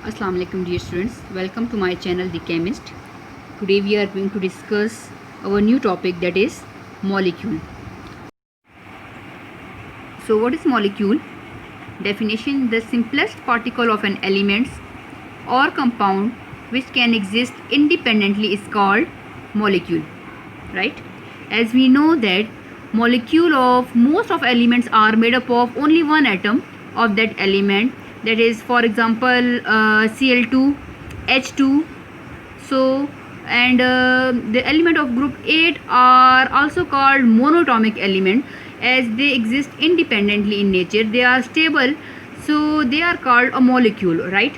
Assalamu alaikum dear students, welcome to my channel The Chemist. Today we are going to discuss our new topic, that is molecule. So what is molecule? Definition: the simplest particle of an element or compound which can exist independently is called molecule, right? As we know that molecule of most of elements are made up of only one atom of that element, that is, for example, Cl2, H2. So and the element of group 8 are also called monatomic element, as they exist independently in nature. They are stable, so they are called a molecule, right?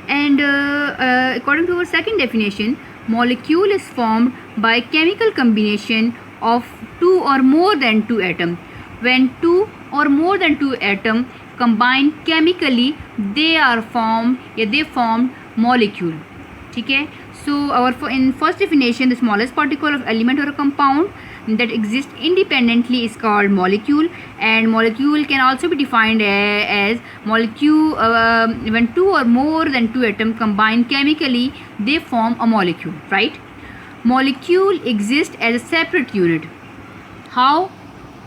And according to our second definition, molecule is formed by chemical combination of two or more than two atoms. When two or more than two atoms combine chemically, they form molecule. Okay? So in first definition, the smallest particle of element or a compound that exists independently is called molecule, and molecule can also be defined as molecule when two or more than two atoms combine chemically, they form a molecule, right? Molecule exist as a separate unit. How?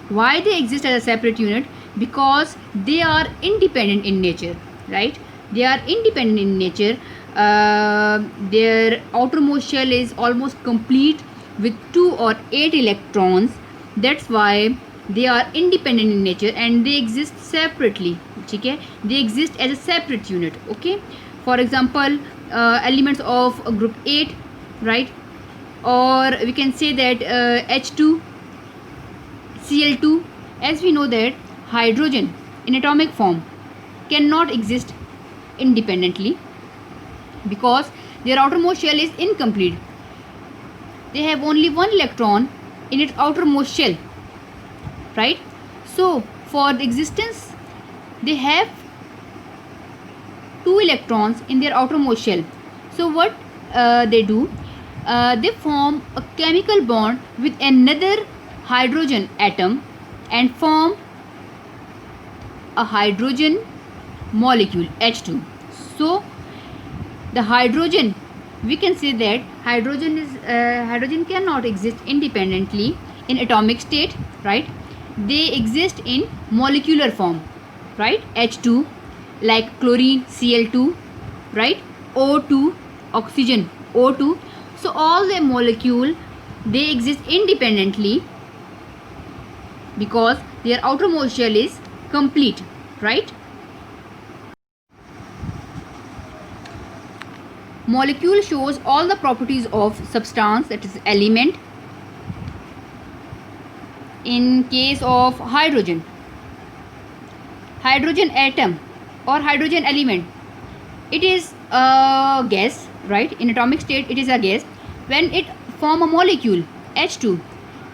Why they exist as a separate unit? Because they are independent in nature, right? They are independent in nature. Their outermost shell is almost complete with 2 or 8 electrons. That's why they are independent in nature and they exist separately. Okay? They exist as a separate unit. Okay? For example, elements of group 8, right? Or we can say that H2, Cl2. As we know that hydrogen in atomic form cannot exist independently because their outermost shell is incomplete. They have only one electron in its outermost shell, right? So for the existence, they have two electrons in their outermost shell. So what they do, they form a chemical bond with another hydrogen atom and form a hydrogen molecule, H2. So the hydrogen, we can say that hydrogen cannot exist independently in atomic state, right? They exist in molecular form, right? H2, like chlorine, Cl2, right? O2, oxygen, O2. So all the molecule, they exist independently because their outermost shell is complete, right? Molecule shows all the properties of substance, that is element. In case of hydrogen atom or hydrogen element, it is a gas, right? In atomic state it is a gas. When it form a molecule H2,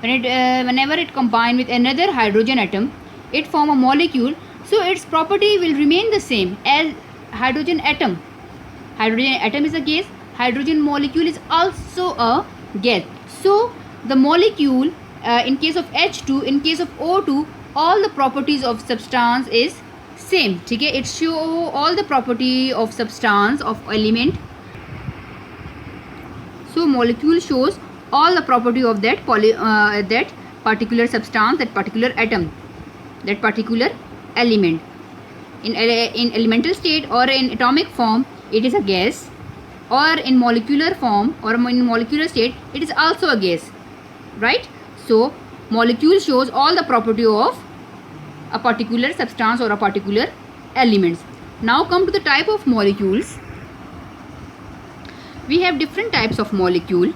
whenever it combine with another hydrogen atom, it form a molecule. So its property will remain the same as hydrogen atom. Hydrogen atom is a gas, hydrogen molecule is also a gas. So the molecule, in case of H2, in case of O2, all the properties of substance is same. Okay? It show all the property of substance of element. So molecule shows all the property of that that particular substance, that particular atom, that particular element. In elemental state or in atomic form, it is a gas, or in molecular form or in molecular state, it is also a gas, right? So molecule shows all the property of a particular substance or a particular elements. Now come to the type of molecules. We have different types of molecule.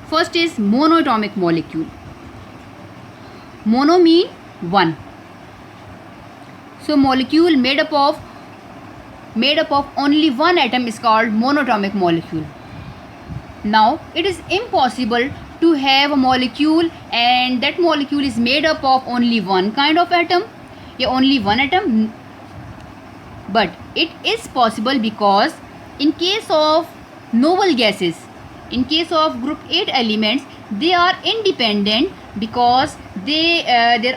First is monatomic molecule. Mono mean one. So molecule made up of only one atom is called monatomic molecule. Now it is impossible to have a molecule and that molecule is made up of only one kind of atom, only one atom. But it is possible because in case of noble gases, in case of group 8 elements, they are independent because their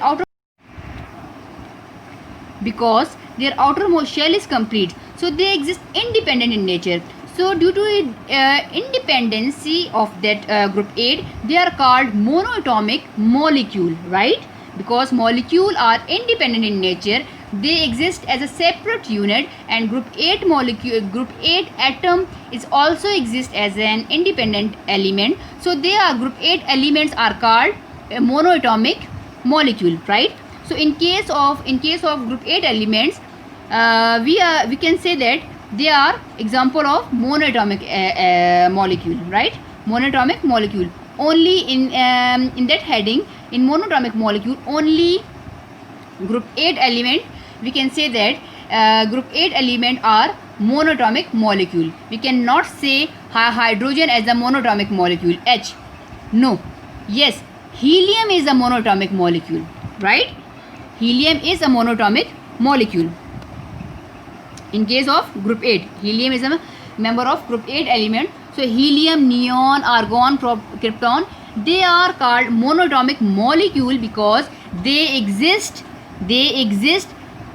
outermost shell is complete. So they exist independent in nature. So due to independency of that group 8, they are called monoatomic molecule, right? Because molecule are independent in nature, they exist as a separate unit, and group 8 molecule, group 8 atom is also exist as an independent element. So they are group 8 elements are called a monoatomic molecule, right? So in case of group 8 elements, we can say that they are example of monoatomic molecule, right? Monoatomic molecule. Only in that heading, in monoatomic molecule, only group 8 element, we can say that group 8 element are monoatomic molecule. We cannot say hydrogen as a monoatomic molecule, H. No. Yes, helium is a monoatomic molecule, right? Helium is a monoatomic molecule. In case of group 8, helium is a member of group 8 element. So helium, neon, argon, krypton, they are called monoatomic molecule because they exist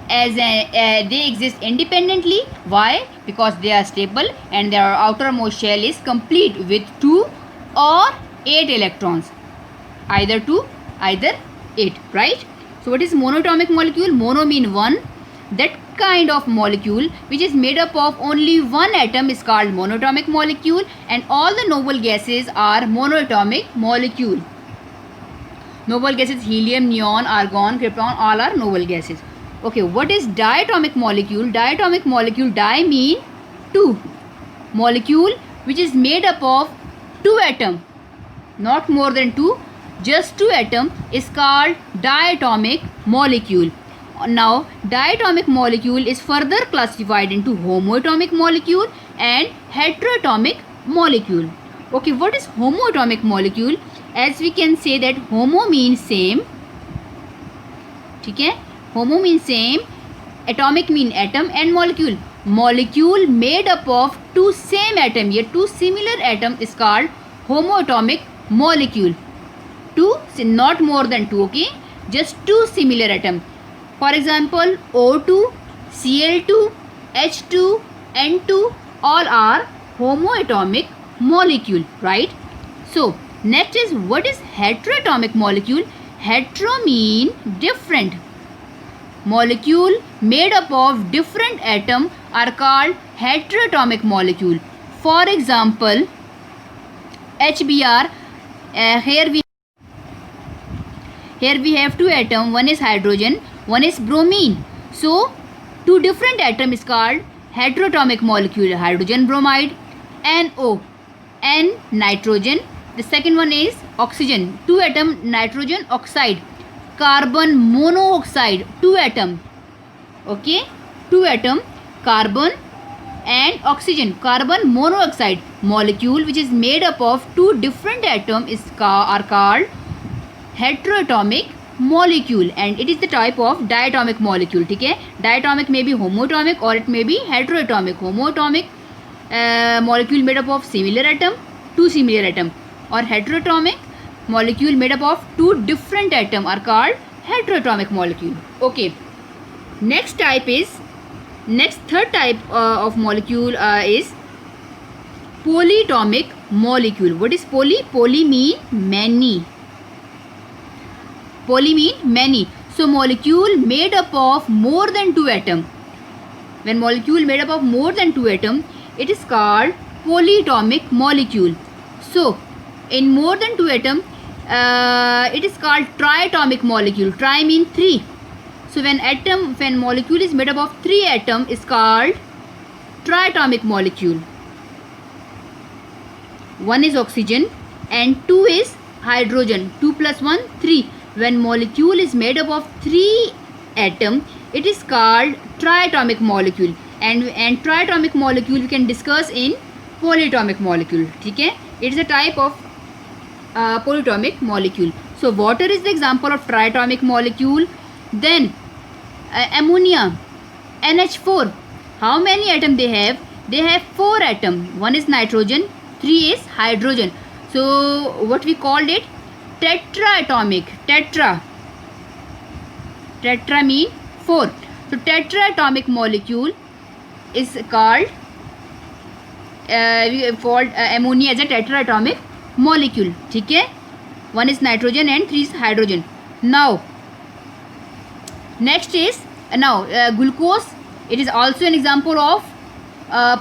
as they exist independently. Why? Because they are stable and their outermost shell is complete with 2 or 8 electrons, either 2, either 8, right? So what is monoatomic molecule? Mono mean one. That kind of molecule which is made up of only one atom is called monoatomic molecule, and all the noble gases are monoatomic molecule. Noble gases, helium, neon, argon, krypton, all are noble gases. Okay, what is diatomic molecule? Diatomic molecule, di mean 2. Molecule which is made up of 2 atoms, not more than 2, just 2 atoms is called diatomic molecule. Now diatomic molecule is further classified into homoatomic molecule and heteroatomic molecule. Okay, what is homoatomic molecule? As we can say that homo means same, ठीक है? Homo means same, atomic mean atom, and molecule, molecule made up of 2 same atom, ये 2 similar atom is called homoatomic molecule. 2, not more than 2, okay? Just 2 similar atom. For example, O2, Cl2, H2, N2, all are homoatomic molecule, right? So next is, what is heteroatomic molecule? Hetero mean different. Molecule made up of different atom are called heteroatomic molecule. For example, HBr, here we have 2 atoms, one is hydrogen, one is bromine. So 2 different atoms is called heteroatomic molecule. Hydrogen bromide, NO, N nitrogen. The second one is oxygen, 2 atom nitrogen oxide. Carbon monoxide, 2 atom, okay, 2 atom carbon, and oxygen, carbon monoxide. Molecule which is made up of 2 different atoms are called heteroatomic molecule, and it is the type of diatomic molecule, ठीक है? Diatomic may be homoatomic or it may be heteroatomic. Homoatomic molecule made up of similar atom, 2 similar atom, or heteroatomic molecule made up of 2 different atom are called heteroatomic molecule. Okay, next third type of molecule is polyatomic molecule. What is poly? Poly mean many. Poly mean many. So molecule made up of more than 2 atoms. When molecule made up of more than 2 atoms, it is called polyatomic molecule. So in more than 2 atoms, it is called triatomic molecule. Tri mean 3. So when molecule is made up of 3 atoms is called triatomic molecule. 1 is oxygen and 2 is hydrogen. 2 plus 1, 3. When molecule is made up of 3 atoms, it is called triatomic molecule. And triatomic molecule we can discuss in polyatomic molecule. ठीक है? It is a type of polyatomic molecule. So water is the example of triatomic molecule. Then ammonia, NH4. How many atoms they have? They have 4 atoms. 1 is nitrogen, 3 is hydrogen. So what we called it? Tetraatomic. Tetra mean 4. So tetraatomic molecule is called we called ammonia as a tetraatomic molecule. ठीक है, 1 is nitrogen and 3 is hydrogen. Now next is glucose. It is also an example of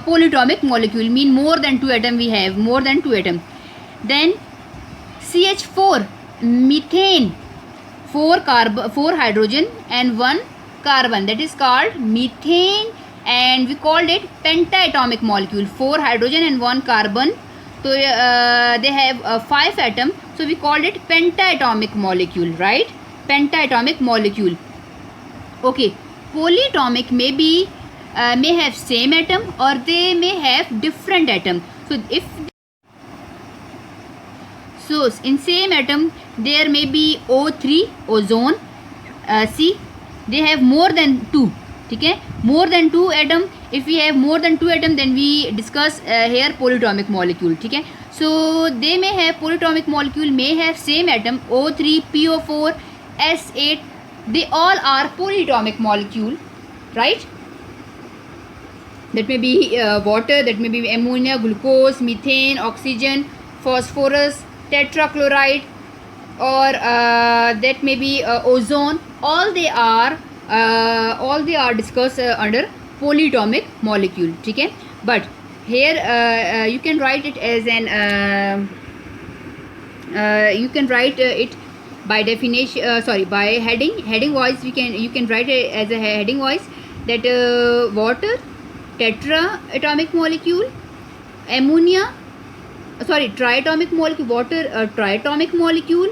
polyatomic molecule, mean more than 2 atom we have, more than 2 atom. Then CH4, methane, 4 hydrogen and 1 carbon, that is called methane, and we called it pentaatomic molecule, 4 hydrogen and 1 carbon. So they have 5 atom, so we called it pentaatomic molecule, right? Pentaatomic molecule. Okay, polyatomic may have same atom or they may have different atom. So in same atom there may be O3, ozone, C, they have more than 2. Okay, more than 2 atom. If we have more than 2 atom, then we discuss here polyatomic molecule. Okay, so they may have polyatomic molecule, may have same atom, O3, PO4, S8, they all are polyatomic molecule, right? That may be water, that may be ammonia, glucose, methane, oxygen, phosphorus, tetrachloride, or that may be ozone. All they are discussed under polyatomic molecule. Okay, but here you can write it as an you can write it by definition, by heading wise. You can write it as a heading wise, that water, tetraatomic molecule, ammonia, triatomic molecule, water, triatomic molecule,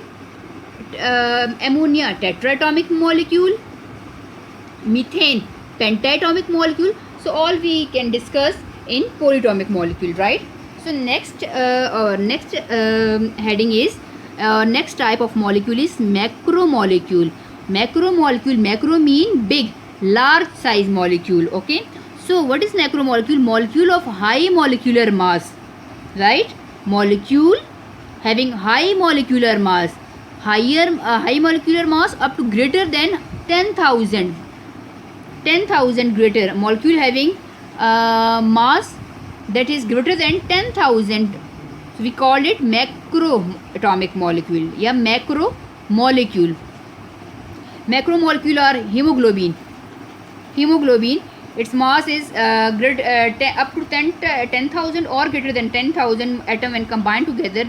ammonia, tetraatomic molecule, methane, pentaatomic molecule. So all we can discuss in polyatomic molecule, right? So next heading is next type of molecule is macromolecule. Macro mean big, large size molecule. Okay, so what is macromolecule? Molecule of high molecular mass, right? Molecule having high molecular mass, high molecular mass up to greater than 10,000 greater. Molecule having mass that is greater than 10,000, so we called it macroatomic molecule. Yeah, macromolecule. Macromolecule are hemoglobin. Its mass is up to 10,000 or greater than 10,000 atom. When combined together,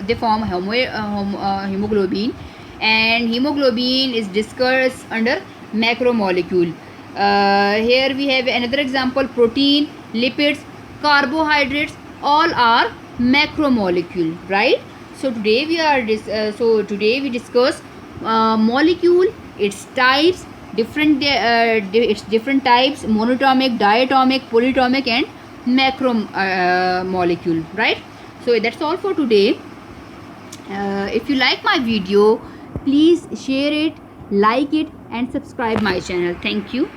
they form hemoglobin, and hemoglobin is discussed under macromolecule. Here we have another example: protein, lipids, carbohydrates, all are macromolecule, right? So today we discuss molecule, its types, its different types: monatomic, diatomic, polyatomic, and macromolecule, right? So that's all for today. If you like my video, please share it, like it, and subscribe my channel. Thank you.